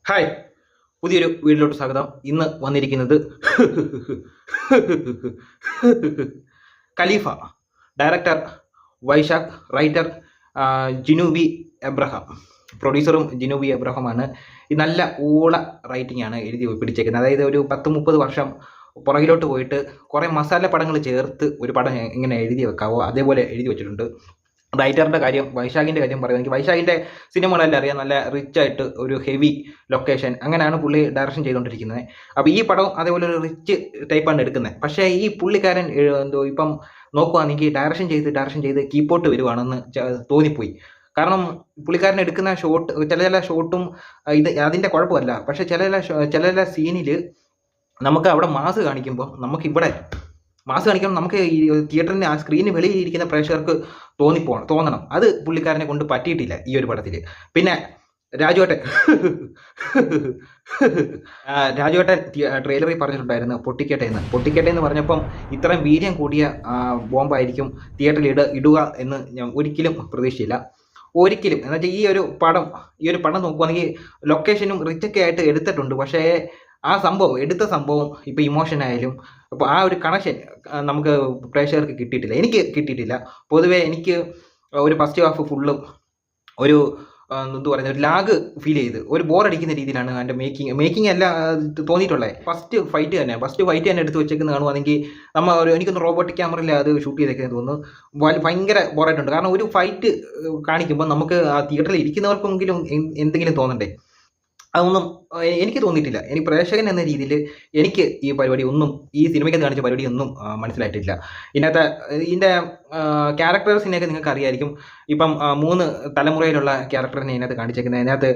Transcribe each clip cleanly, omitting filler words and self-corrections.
Hi, പുതിയൊരു വീഡിയോയിലോട്ട് സ്വാഗതം. ഇന്ന് വന്നിരിക്കുന്നത് ഖലീഫ, ഡയറക്ടർ വൈശാഖ്, റൈറ്റർ ജിനൂബി എബ്രഹാം, പ്രൊഡ്യൂസറും ജിനൂബി എബ്രഹാമാണ്. ഈ നല്ല ഊള റൈറ്റിംഗ് ആണ് എഴുതി പിടിച്ചേക്കുന്നത്. അതായത് ഒരു 10-30 വർഷം പുറകിലോട്ട് പോയിട്ട് കുറേ മസാല പടങ്ങൾ ചേർത്ത് ഒരു പടം എങ്ങനെ എഴുതി വെക്കാവോ അതേപോലെ എഴുതി വെച്ചിട്ടുണ്ട്. റൈറ്ററിൻ്റെ കാര്യം, വൈശാഖിൻ്റെ കാര്യം പറയുകയാണെങ്കിൽ വൈശാഖിൻ്റെ സിനിമകളെല്ലാം അറിയാം. നല്ല റിച്ച് ആയിട്ട് ഒരു ഹെവി ലൊക്കേഷൻ, അങ്ങനെയാണ് പുള്ളി ഡയറക്ഷൻ ചെയ്തുകൊണ്ടിരിക്കുന്നത്. അപ്പോൾ ഈ പടം അതേപോലെ ഒരു റിച്ച് ടൈപ്പാണ് എടുക്കുന്നത്. പക്ഷേ ഈ പുള്ളിക്കാരൻ ഇപ്പം നോക്കുകയാണെങ്കിൽ ഡയറക്ഷൻ ചെയ്ത് കീപ്പോട്ട് വരുവാണെന്ന് തോന്നിപ്പോയി. കാരണം പുള്ളിക്കാരൻ എടുക്കുന്ന ഷോട്ട്, ചില ഷോട്ടും ഇത് അതിൻ്റെ കുഴപ്പമല്ല. പക്ഷേ ചില സീനിൽ നമുക്ക് അവിടെ മാസ് കാണിക്കുമ്പോൾ നമുക്ക് ഈ തിയേറ്ററിൻ്റെ ആ സ്ക്രീനിന് വെളിയിൽ ഇരിക്കുന്ന പ്രേക്ഷകർക്ക് തോന്നണം. അത് പുള്ളിക്കാരനെ കൊണ്ട് പറ്റിയിട്ടില്ല ഈ ഒരു പടത്തിൽ. പിന്നെ രാജുവേട്ടൻ ട്രെയിലറിൽ പറഞ്ഞിട്ടുണ്ടായിരുന്നു പൊട്ടിക്കട്ടെ എന്ന് പറഞ്ഞപ്പം ഇത്രയും വീര്യം കൂടിയ ബോംബായിരിക്കും തിയേറ്ററിൽ ഇടുക എന്ന് ഞാൻ ഒരിക്കലും പ്രതീക്ഷിച്ചില്ല. ഒരിക്കലും. എന്നുവെച്ചാൽ ഈ ഒരു പടം നോക്കുകയാണെങ്കിൽ ലൊക്കേഷനും റിച്ചൊക്കെ ആയിട്ട് എടുത്തിട്ടുണ്ട്. പക്ഷേ എടുത്ത സംഭവം ഇപ്പോൾ ഇമോഷൻ ആയാലും അപ്പോൾ ആ ഒരു കണക്ഷൻ നമുക്ക് പ്രേക്ഷകർക്ക് കിട്ടിയിട്ടില്ല. എനിക്ക് കിട്ടിയിട്ടില്ല. പൊതുവേ എനിക്ക് ഒരു ഫസ്റ്റ് ഹാഫ് ഫുള്ളും ഒരു എന്ത് പറയുന്നത്, ഒരു ലാഗ് ഫീൽ ചെയ്ത് ഒരു ബോറടിക്കുന്ന രീതിയിലാണ് എൻ്റെ മേക്കിംഗ് എല്ലാം തോന്നിയിട്ടുള്ളത്. ഫസ്റ്റ് ഫൈറ്റ് തന്നെ എടുത്ത് വെച്ചേക്കുന്നത് കാണുവാണെങ്കിൽ എനിക്കൊന്ന് റോബോട്ടിക് ക്യാമറയിൽ അത് ഷൂട്ട് ചെയ്തേക്കുന്നത് തോന്നുന്നു. ഭയങ്കര ബോറായിട്ടുണ്ട്. കാരണം ഒരു ഫൈറ്റ് കാണിക്കുമ്പോൾ നമുക്ക് ആ തിയേറ്ററിൽ ഇരിക്കുന്നവർക്കെങ്കിലും എന്തെങ്കിലും തോന്നണ്ടേ? അതൊന്നും എനിക്ക് തോന്നിയിട്ടില്ല. പ്രേക്ഷകൻ എന്ന രീതിയിൽ എനിക്ക് ഈ സിനിമയ്ക്ക് കാണിച്ച പരിപാടി ഒന്നും മനസ്സിലായിട്ടില്ല. ഇതിൻ്റെ ക്യാരക്ടേഴ്സിനെയൊക്കെ നിങ്ങൾക്ക് അറിയായിരിക്കും. ഇപ്പം 3 തലമുറയിലുള്ള ക്യാരക്ടറിനെ ഇതിനകത്ത് കാണിച്ചേക്കുന്നത്. അതിനകത്ത്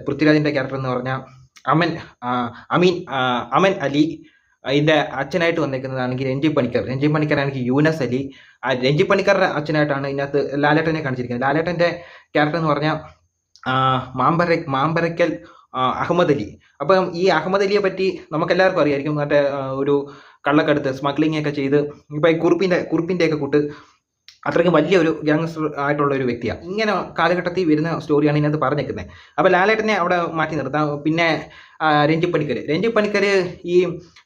പൃഥ്വിരാജിൻ്റെ ക്യാരക്ടർ എന്ന് പറഞ്ഞാൽ അമൻ അലി. ഇതിൻ്റെ അച്ഛനായിട്ട് വന്നേക്കുന്നതാണെങ്കിൽ രഞ്ജി പണിക്കറാണെങ്കിൽ യൂനസ് അലി. രഞ്ജി പണിക്കറുടെ അച്ഛനായിട്ടാണ് ഇതിനകത്ത് ലാലേട്ടനെ കാണിച്ചിരിക്കുന്നത്. ലാലേട്ടൻ്റെ ക്യാരക്ടർ എന്ന് പറഞ്ഞാൽ മാമ്പരക്കൽ അഹമ്മദ് അലി. അപ്പം ഈ അഹമ്മദ് അലിയെ പറ്റി നമുക്കെല്ലാവർക്കും അറിയായിരിക്കും. മറ്റേ ഒരു കള്ളക്കടത്ത് സ്മഗ്ലിംഗ് ഒക്കെ ചെയ്ത് ഇപ്പം ഈ കുറുപ്പിൻ്റെയൊക്കെ കൂട്ട് അത്രയ്ക്കും വലിയൊരു ഗ്യാങ്സ്റ്റർ ആയിട്ടുള്ള ഒരു വ്യക്തിയാണ്. ഇങ്ങനെ കാലഘട്ടത്തിൽ വരുന്ന സ്റ്റോറിയാണ് ഇതിനകത്ത് പറഞ്ഞേക്കുന്നത്. അപ്പോൾ ലാലേട്ടനെ അവിടെ മാറ്റി നിർത്താം. പിന്നെ രഞ്ജി പണിക്കർ ഈ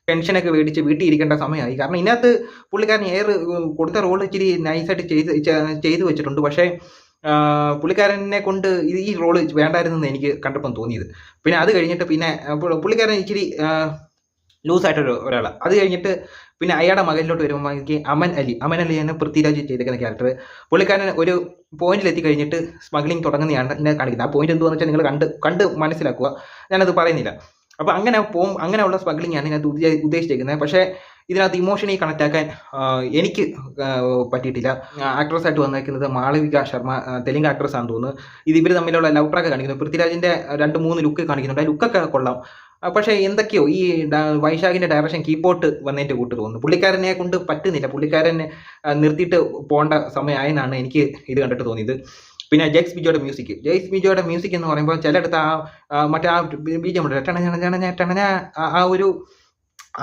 പെൻഷനൊക്കെ മേടിച്ച് വീട്ടിൽ ഇരിക്കേണ്ട സമയമായി. കാരണം ഇതിനകത്ത് പുള്ളിക്കാരൻ കൊടുത്ത റോൾ ഇച്ചിരി നൈസായിട്ട് ചെയ്തു വെച്ചിട്ടുണ്ട്. പക്ഷേ പുള്ളിക്കാരനെ കൊണ്ട് ഈ റോള് വേണ്ടായിരുന്നെന്ന് എനിക്ക് കണ്ടപ്പം തോന്നിയത്. പിന്നെ അത് കഴിഞ്ഞിട്ട് പിന്നെ പുള്ളിക്കാരൻ ഇച്ചിരി ലൂസായിട്ടൊരു ഒരാളാണ്. അത് കഴിഞ്ഞിട്ട് പിന്നെ അയാളുടെ മകനിലോട്ട് വരുമ്പോൾ എനിക്ക് അമൻ അലി എന്ന പൃഥ്വിരാജ് ചെയ്തേക്കുന്ന ക്യാരക്ടർ. പുള്ളിക്കാരൻ ഒരു പോയിന്റിലെത്തി കഴിഞ്ഞിട്ട് സ്മഗ്ലിംഗ് തുടങ്ങുന്നതാണ് എന്നെ കാണിക്കുന്നത്. ആ പോയിന്റ് എന്തുവാന്ന് വെച്ചാൽ നിങ്ങൾ കണ്ട് മനസ്സിലാക്കുക. ഞാനത് പറയുന്നില്ല. അപ്പോൾ അങ്ങനെയുള്ള സ്മഗ്ലിംഗ് ആണ് ഇതിനകത്ത് ഉദ്ദേശിച്ചേക്കുന്നത്. പക്ഷേ ഇതിനകത്ത് ഇമോഷണലി കണക്ട് ആക്കാൻ എനിക്ക് പറ്റിയിട്ടില്ല. ആക്ട്രസ്സായിട്ട് വന്നേക്കുന്നത് മാളവിക ശർമ്മ, തെലുങ്ക് ആക്ട്രസ് ആണെന്ന് തോന്നുന്നു. ഇവർ തമ്മിലുള്ള ലവ് ട്രാക്ക് കാണിക്കുന്നു. പൃഥ്വിരാജിൻ്റെ 2-3 ലുക്ക് കാണിക്കുന്നുണ്ട്. ആ ലുക്കൊക്കെ കൊള്ളാം. പക്ഷേ എന്തൊക്കെയോ ഈ വൈശാഖിൻ്റെ ഡയറക്ഷൻ കീപ്പോട്ട് വന്നതിൻ്റെ കൂട്ട് തോന്നുന്നു. പുള്ളിക്കാരനെ കൊണ്ട് പറ്റുന്നില്ല. പുള്ളിക്കാരനെ നിർത്തിയിട്ട് പോകേണ്ട സമയമായെന്നാണ് എനിക്ക് ഇത് കണ്ടിട്ട് തോന്നിയത്. പിന്നെ ജെക്സ് ബിജോയുടെ മ്യൂസിക് എന്ന് പറയുമ്പോൾ ചിലയിടത്ത് മറ്റേ ആ ബീജം ഉണ്ട്,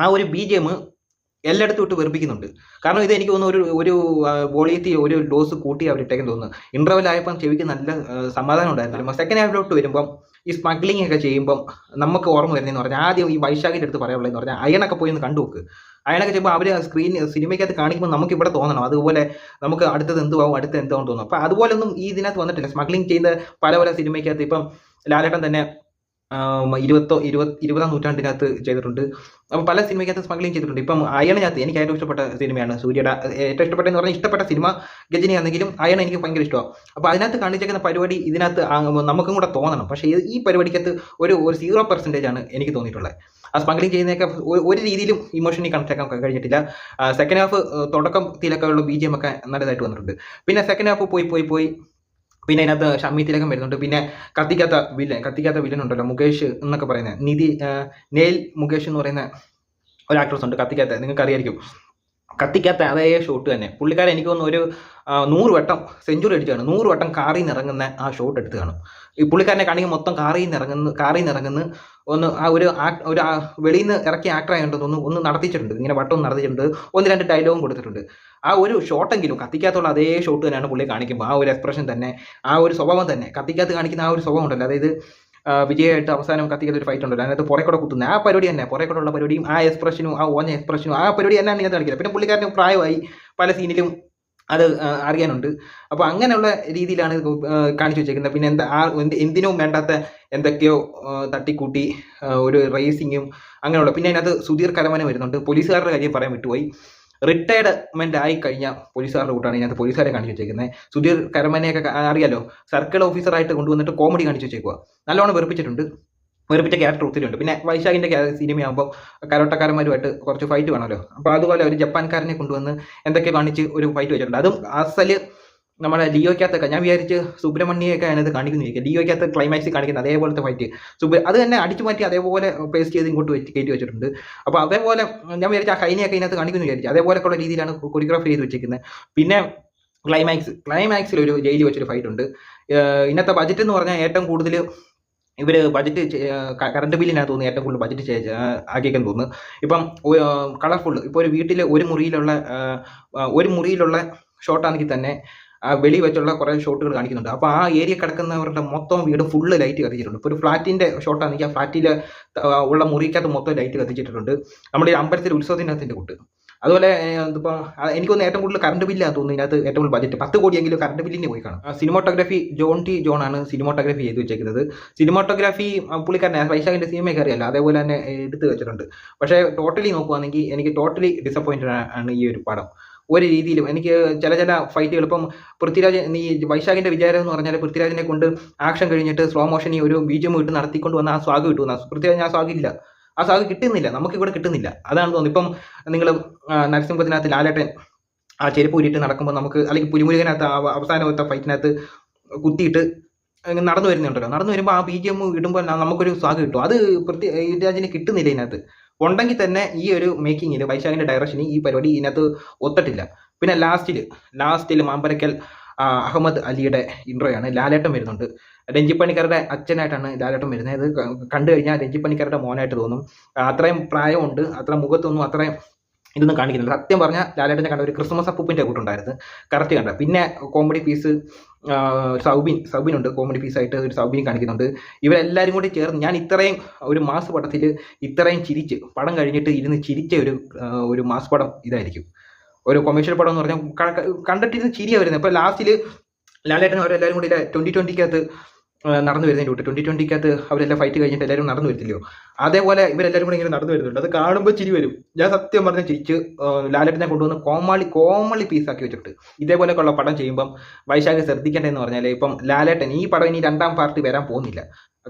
ആ ഒരു ബീജം എല്ലായിടത്തും ഇട്ട് വെറുപ്പിക്കുന്നുണ്ട്. കാരണം ഇത് എനിക്ക് തോന്നുന്നു ഒരു വോളിയത്തിൽ ഒരു ഡോസ് കൂട്ടി അവരിട്ടേക്കെന്ന് തോന്നുന്നു. ഇൻ്റർവെൽ ആയപ്പം ചെവിക്ക് നല്ല സമാധാനം ഉണ്ടായിരുന്നു. സെക്കൻഡ് ഹാഫിലോട്ട് വരുമ്പം ഈ സ്മഗ്ലിംഗ് ഒക്കെ ചെയ്യുമ്പം നമുക്ക് ഓർമ്മ വരുന്നതെന്ന് പറഞ്ഞാൽ ആദ്യം ഈ വൈശാഖിൻ്റെ അടുത്ത് പറയാനുള്ളതെന്ന് പറഞ്ഞാൽ അയണൊക്കെ പോയി ഒന്ന് കണ്ടു നോക്ക്. അയണൊക്കെ ചെയ്യുമ്പോൾ അവർ സിനിമയ്ക്കകത്ത് കാണിക്കുമ്പോൾ നമുക്ക് ഇവിടെ തോന്നണം. അതുപോലെ നമുക്ക് അടുത്തത് എന്താവും തോന്നും. അപ്പോൾ അതുപോലൊന്നും ഈ ഇതിനകത്ത് വന്നിട്ടില്ല. സ്മഗ്ലിംഗ് ചെയ്യുന്ന പല സിനിമയ്ക്കകത്ത് ഇപ്പം ലാലേട്ടൻ തന്നെ 20ാം നൂറ്റാണ്ടിനകത്ത് ചെയ്തിട്ടുണ്ട്. അപ്പോൾ പല സിനിമയ്ക്കകത്ത് സ്മഗ്ലിംഗ് ചെയ്തിട്ടുണ്ട്. ഇപ്പം അയണിനകത്ത് എനിക്ക് ഏറ്റവും ഇഷ്ടപ്പെട്ട സിനിമയാണ് സൂര്യയുടെ. ഏറ്റവും ഇഷ്ടപ്പെട്ടെന്ന് പറഞ്ഞാൽ ഇഷ്ടപ്പെട്ട സിനിമ ഗജനിയാണെങ്കിലും അയൺ എനിക്ക് ഭയങ്കര ഇഷ്ടമാണ്. അപ്പോൾ അതിനകത്ത് കാണിച്ചേക്കുന്ന പരിപാടി ഇതിനകത്ത് നമുക്കും കൂടെ തോന്നണം. പക്ഷേ ഈ പരിപാടിക്കകത്ത് ഒരു 0% ആണ് എനിക്ക് തോന്നിയിട്ടുള്ളത്. ആ സ്മഗ്ലിംഗ് ചെയ്യുന്നതൊക്കെ ഒരു രീതിയിലും ഇമോഷണലി കണക്ട് ആക്കാൻ കഴിഞ്ഞിട്ടില്ല. സെക്കൻഡ് ഹാഫ് തുടക്കത്തിലൊക്കെ ഉള്ള BGM ഒക്കെ നല്ലതായിട്ട് വന്നിട്ടുണ്ട്. പിന്നെ സെക്കൻഡ് ഹാഫ് പോയി പിന്നെ അതിനകത്ത് ഷമ്മി തിലകം വരുന്നുണ്ട്. പിന്നെ കത്തിക്കാത്ത വില്ലൻ ഉണ്ടല്ലോ, മുകേഷ് എന്നൊക്കെ പറയുന്നത്, നെയിൽ മുകേഷ് എന്ന് പറയുന്ന ഒരു ആക്ട്രസ് ഉണ്ട്. നിങ്ങൾക്ക് അറിയായിരിക്കും. കത്തിക്കാത്ത അതേ ഷോട്ട് തന്നെ പുള്ളിക്കാരൻ എനിക്ക് തോന്നുന്നു ഒരു 100 വട്ടം സെഞ്ചുറി അടിച്ചാണ്. 100 വട്ടം കാറിൽ നിന്ന് ഇറങ്ങുന്ന ആ ഷോട്ട് എടുത്ത് കാണും. ഈ പുള്ളിക്കാരനെ കാണിക്കും മൊത്തം കാറിൽ നിന്ന് ഇറങ്ങുന്നു ഒന്ന് ആ ഒരു വെളിയിൽ നിന്ന് ഇറക്കിയ ആക്ടറായതുകൊണ്ട് ഒന്ന് നടത്തിച്ചിട്ടുണ്ട്. ഇങ്ങനെ വട്ടം നടത്തിച്ചിട്ടുണ്ട്. 1-2 ഡയലോഗും കൊടുത്തിട്ടുണ്ട്. ആ ഒരു ഷോട്ടെങ്കിലും കത്തിക്കാത്തുള്ള അതേ ഷോട്ട് തന്നെയാണ് പുള്ളി കാണിക്കുമ്പോൾ. ആ ഒരു എക്സ്പ്രഷൻ തന്നെ, ആ ഒരു സ്വഭാവം തന്നെ, കത്തിക്കാത്ത് കാണിക്കുന്ന ആ ഒരു സ്വഭാവം ഉണ്ടല്ലോ. അതായത് വിജയമായിട്ട് അവസാനം കത്തിക്കുന്ന ഒരു ഫൈറ്റ് ഉണ്ടല്ലോ, അതിനകത്ത് പുറകെ കുത്തുന്നത് ആ പരിപാടി തന്നെ, പുറകെ ഉള്ള പരിപാടിയും ആ എക്സ്പ്രഷനും ആ ഓഞ്ഞ എക്സ്പ്രഷനും ആ പരിപാടി തന്നെയാണ് ഇതിനകത്ത് കളിക്കുന്നത്. പിന്നെ പുള്ളിക്കാരന് പ്രായമായി പല സീനിലും അത് അറിയാനുണ്ട്. അപ്പോൾ അങ്ങനെയുള്ള രീതിയിലാണ് കാണിച്ചു വെച്ചേക്കുന്നത്. പിന്നെ എന്തിനും വേണ്ടാത്ത എന്തൊക്കെയോ തട്ടിക്കൂട്ടി ഒരു റേസിങ്ങും അങ്ങനെയുള്ള. പിന്നെ അതിനകത്ത് സുധീർ കരമന വരുന്നുണ്ട്. പോലീസുകാരുടെ കാര്യം പറയാൻ വിട്ടുപോയി. റിട്ടയർഡ്മെന്റ് ആയി കഴിഞ്ഞ പോലീസുകാരുടെ കൂട്ടാണ് ഇതിനകത്ത് പോലീസുകാരെ കാണിച്ചു വെച്ചേക്കുന്നത്. സുധീർ കരമനയൊക്കെ അറിയാലോ, സർക്കിൾ ഓഫീസറായിട്ട് കൊണ്ടുവന്നിട്ട് കോമഡി കാണിച്ചു വെച്ചേക്കുക. നല്ലോണം വെറുപ്പിച്ച ക്യാരക്ടർ ഒത്തിരി ഉണ്ട്. പിന്നെ വൈശാഖിന്റെ സിനിമയാകുമ്പോൾ കരോട്ടക്കാരന്മാരുമായിട്ട് കുറച്ച് ഫൈറ്റ് വേണമല്ലോ. അപ്പോൾ അതുപോലെ ഒരു ജപ്പാൻകാരനെ കൊണ്ടുവന്ന് എന്തൊക്കെ കാണിച്ച് ഒരു ഫൈറ്റ് വെച്ചിട്ടുണ്ട്. അതും അസല് നമ്മുടെ ലിയോയ്ക്കകത്തൊക്കെ ഞാൻ വിചാരിച്ച് സുബ്രഹ്മണ്യൊക്കെ അതിനകത്ത് കാണിക്കുന്നിരിക്കുക. ലിയോയ്ക്കകത്ത് ക്ലൈമാക്സിൽ കാണിക്കുന്ന അതേപോലത്തെ ഫൈറ്റ് അത് തന്നെ അടിച്ചു മാറ്റി അതേപോലെ പേസ്റ്റ് ചെയ്ത് ഇങ്ങോട്ട് കയറ്റി വെച്ചിട്ടുണ്ട്. അപ്പോൾ അതേപോലെ ഞാൻ വിചാരിച്ചു ആ ഹൈനെയൊക്കെ ഇതിനകത്ത് കാണിക്കുന്നു വിചാരിച്ചു. അതേപോലെയുള്ള രീതിയിലാണ് കൊറിയോഗ്രാഫി ചെയ്ത് വെച്ചിരിക്കുന്നത്. പിന്നെ ക്ലൈമാക്സിൽ ഒരു ജയിലിൽ വെച്ചൊരു ഫൈറ്റ് ഉണ്ട്. ഇന്നത്തെ ബജറ്റ് എന്ന് പറഞ്ഞാൽ ഏറ്റവും കൂടുതൽ ഇവർ ബജറ്റ് കറണ്ട് ബില്ലിനകത്ത് തോന്നുന്നു ഏറ്റവും കൂടുതൽ ബജറ്റ് ആക്കിയേക്കാൻ തോന്നുന്നു. ഇപ്പം കളർഫുൾ ഇപ്പോൾ ഒരു വീട്ടിൽ ഒരു മുറിയിലുള്ള ഷോട്ടാണെങ്കിൽ തന്നെ വെളി വെച്ചുള്ള കുറേ ഷോട്ടുകൾ കാണിക്കുന്നുണ്ട്. അപ്പോൾ ആ ഏരിയ കിടക്കുന്നവരുടെ മൊത്തം വീട് ഫുള്ള് ലൈറ്റ് കത്തിച്ചിട്ടുണ്ട്. ഇപ്പോൾ ഒരു ഫ്ലാറ്റിൻ്റെ ഷോട്ടാണെങ്കിൽ ആ ഫ്ലാറ്റിൽ ഉള്ള മുറിക്കകത്ത് മൊത്തം ലൈറ്റ് കത്തിച്ചിട്ടുണ്ട്. നമ്മുടെ ഈ അമ്പലത്തിൽ ഉത്സവത്തിനകത്തിൻ്റെ കൂട്ട്. അതുപോലെ ഇതിപ്പോൾ എനിക്കൊന്ന് ഏറ്റവും കൂടുതൽ കറണ്ട് ബില്ലാണ് തോന്നുന്നു ഇതിനകത്ത് ഏറ്റവും കൂടുതൽ ബജറ്റ് 10 കോടിയെങ്കിലും കറണ്ട് ബില്ലിന് പോയി കാണും. സിനിമോട്ടോഗ്രാഫി ജോൺ ആണ് സിനിമോട്ടോഗ്രാഫി ചെയ്ത് വെച്ചേക്കുന്നത്. സിനിമോട്ടോഗ്രാഫി പുള്ളിക്കാരനെ വൈശാഖിൻ്റെ സിനിമയൊക്കെ അറിയാമല്ലോ, അതേപോലെ തന്നെ എടുത്ത് വെച്ചിട്ടുണ്ട്. പക്ഷേ ടോട്ടലി നോക്കുവാണെങ്കിൽ എനിക്ക് ടോട്ടലി ഡിസപ്പോയിൻറ്റഡ് ആണ് ഈ ഒരു പടം. ഒരു രീതിയിലും എനിക്ക് ചില ഫൈറ്റുകൾ ഇപ്പം പൃഥ്വിരാജ് ഈ വൈശാഖിൻ്റെ വിചാരം എന്ന് പറഞ്ഞാൽ പൃഥ്വിരാജിനെ കൊണ്ട് ആക്ഷൻ കഴിഞ്ഞിട്ട് സ്ലോ മോഷനിൽ ഒരു ബീജം ഇട്ട് നടത്തിക്കൊണ്ട് വന്ന ആ സ്വാഗ് കിട്ടുമെന്ന പൃഥ്വിരാജിന് ആ സ്വാഗ് കിട്ടുന്നില്ല, നമുക്കിവിടെ കിട്ടുന്നില്ല. അതാണ് തോന്നുന്നത്. ഇപ്പം നിങ്ങൾ നരസിംഹത്തിനകത്ത് ലാലേട്ടൻ ആ ചെരുപ്പ് ഊരിയിട്ട് നടക്കുമ്പോൾ നമുക്ക്, അല്ലെങ്കിൽ പുലിമുരുകനകത്ത് അവസാനത്തെ ഫൈറ്റിനകത്ത് കുത്തിയിട്ട് നടന്നു വരുന്നുണ്ടല്ലോ, നടന്നു വരുമ്പോൾ ആ BGM ഇടുമ്പോൾ നമുക്കൊരു സ്വാഗ് കിട്ടും. അത് പൃഥ്വിരാജിന് കിട്ടുന്നില്ല ഇതിനകത്ത്. ഉണ്ടെങ്കിൽ തന്നെ ഈ ഒരു മേക്കിങ്ങിൽ വൈശാഖിൻ്റെ ഡയറക്ഷന് ഈ പരിപാടി ഇതിനകത്ത് ഒത്തിട്ടില്ല. പിന്നെ ലാസ്റ്റിൽ മാമ്പരക്കൽ അഹമ്മദ് അലിയുടെ ഇൻട്രോയാണ്. ലാലേട്ടൻ വരുന്നുണ്ട്. രഞ്ജിപ്പണിക്കരുടെ അച്ഛനായിട്ടാണ് ലാലേട്ടൻ വരുന്നത്. ഇത് കണ്ടു കഴിഞ്ഞാൽ രഞ്ജിപ്പണിക്കരുടെ മോനായിട്ട് തോന്നും. അത്രയും പ്രായമുണ്ട്, അത്ര മുഖത്തൊന്നും അത്രയും ഇതൊന്നും കാണിക്കുന്നില്ല. സത്യം പറഞ്ഞാൽ ലാലേട്ടനെ കണ്ട ഒരു ക്രിസ്മസ് അപ്പൂപ്പിൻ്റെ കൂട്ടുണ്ടായിരുന്നു കറക്റ്റ് കണ്ട. പിന്നെ കോമഡി പീസ് സൗബിനുണ്ട്, കോമഡി പീസായിട്ട് ഒരു സൗബിൻ കാണിക്കുന്നുണ്ട്. ഇവരെല്ലാവരും കൂടി ചേർന്ന് ഞാൻ ഇത്രയും ഒരു മാസ് പടത്തിൽ ഇത്രയും ചിരിച്ച് പടം കഴിഞ്ഞിട്ട് ഇരുന്ന് ചിരിച്ച ഒരു മാസ് പടം ഇതായിരിക്കും. ഒരു കൊമേഴ്ഷ്യൽ പടം എന്ന് പറഞ്ഞാൽ കണ്ടിട്ടിരുന്ന് ചിരിയാണ് വരുന്നത്. ഇപ്പോൾ ലാസ്റ്റിൽ ലാലേട്ടൻ അവരെല്ലാവരും കൂടി 2020 നടന്നു വരുന്നതിൻ്റെ കൂട്ട് 2020 അവരെല്ലാം ഫൈറ്റ് കഴിഞ്ഞിട്ട് എല്ലാവരും നടന്നു വരത്തില്ലയോ, അതേപോലെ ഇവരെല്ലാവരും കൂടി ഇങ്ങനെ നടന്നു വരുന്നുണ്ട്. അത് കാണുമ്പോൾ ചിരി വരും. ഞാൻ സത്യം പറഞ്ഞാൽ ചിരിച്ച് ലാലേട്ടനെ കൊണ്ടുവന്ന് കോമളി പീസാക്കി വെച്ചിട്ട് ഇതേപോലെയൊക്കെയുള്ള പടം ചെയ്യുമ്പം വൈശാഖ് ശ്രദ്ധിക്കേണ്ടതെന്ന് പറഞ്ഞാൽ ഇപ്പം ലാലേട്ടൻ ഈ പടം ഇനി 2ാം പാർട്ട് വരാൻ പോകുന്നില്ല.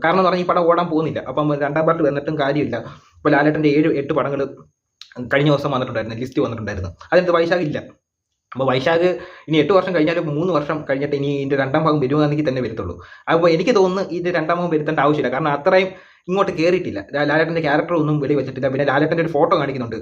കാരണം എന്ന് പറഞ്ഞാൽ ഈ പടം ഓടാൻ പോകുന്നില്ല. അപ്പം 2ാം പാർട്ട് വന്നിട്ടും കാര്യമില്ല. ഇപ്പോൾ ലാലേട്ടൻ്റെ 7-8 പടങ്ങൾ കഴിഞ്ഞ ദിവസം ലിസ്റ്റ് വന്നിട്ടുണ്ടായിരുന്നു. അതിനകത്ത് വൈശാഖ് ഇല്ല. അപ്പോൾ വൈശാഖ് ഇനി 8 വർഷം കഴിഞ്ഞാലും 3 വർഷം കഴിഞ്ഞിട്ട് ഇനി ഇതിൻ്റെ 2ാം ഭാഗം വരുവാണെങ്കിൽ തന്നെ വരത്തുള്ളൂ. അപ്പോൾ എനിക്ക് തോന്നുന്നു ഇതിൻ്റെ 2ാം ഭാഗം വരുത്തേണ്ട ആവശ്യമില്ല. കാരണം അത്രയും ഇങ്ങോട്ട് കയറിയിട്ടില്ല. ലാലേട്ടൻ്റെ ക്യാരക്ടർ ഒന്നും വെളി വെച്ചിട്ടില്ല. പിന്നെ ലാലേട്ടൻ്റെ ഒരു ഫോട്ടോ കാണിക്കുന്നുണ്ട്,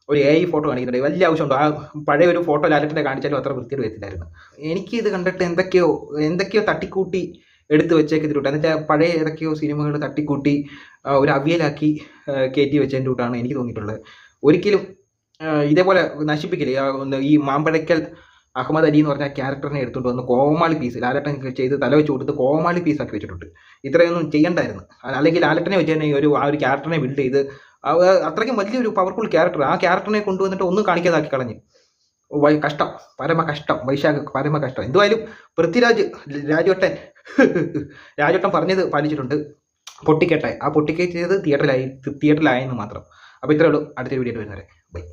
ഒരു AI ഫോട്ടോ കാണിക്കുന്നുണ്ട്. വലിയ ആവശ്യമുണ്ടോ? ആ പഴയ ഒരു ഫോട്ടോ ലാലേട്ടൻ്റെ കാണിച്ചാലും അത്ര വൃത്തിയോട് വരത്തില്ലായിരുന്നു. എനിക്ക് ഇത് കണ്ടിട്ട് എന്തൊക്കെയോ തട്ടിക്കൂട്ടി എടുത്ത് വെച്ചേക്കിട്ടുണ്ട്. എന്നുവെച്ചാൽ പഴയ ഏതൊക്കെയോ സിനിമകൾ തട്ടിക്കൂട്ടി ഒരു അവിയലാക്കി കയറ്റി വെച്ചതിൻ്റെ കൂട്ടാണ് എനിക്ക് തോന്നിയിട്ടുള്ളത്. ഒരിക്കലും ഇതേപോലെ നശിപ്പിക്കില്ല. ഈ മാമ്പഴക്കൽ അഹമ്മദ് അലി എന്ന് പറഞ്ഞ ക്യാരക്ടറിനെ എടുത്തുകൊണ്ട് വന്ന് കോമാളി പീസ് ലാലേട്ടൻ ചെയ്ത് തല വെച്ച് കൊടുത്ത് കോമാളി പീസാക്കി വെച്ചിട്ടുണ്ട്. ഇത്രയൊന്നും ചെയ്യണ്ടായിരുന്നു. അല്ലെങ്കിൽ ലാലേട്ടനെ വെച്ച് തന്നെ ആ ഒരു ക്യാരക്ടറിനെ ബിൽഡ് ചെയ്ത് അത്രയ്ക്കും വലിയൊരു പവർഫുൾ ക്യാരക്ടർ ആ ക്യാരക്ടറിനെ കൊണ്ടുവന്നിട്ട് ഒന്നും കാണിക്കാതാക്കി കളഞ്ഞു. കഷ്ടം, പരമ കഷ്ടം. വൈശാഖ് പരമ കഷ്ടം. എന്തുവായാലും രാജോട്ടൻ പറഞ്ഞത് പാലിച്ചിട്ടുണ്ട്. പൊട്ടിക്കട്ടെ. ആ പൊട്ടിക്കേറ്റത് തിയേറ്ററിലായെന്ന് മാത്രം. അപ്പോൾ ഇത്രയേ ഉള്ളൂ. അടുത്തൊരു വീഡിയോ വരുന്നവരെ ബൈ.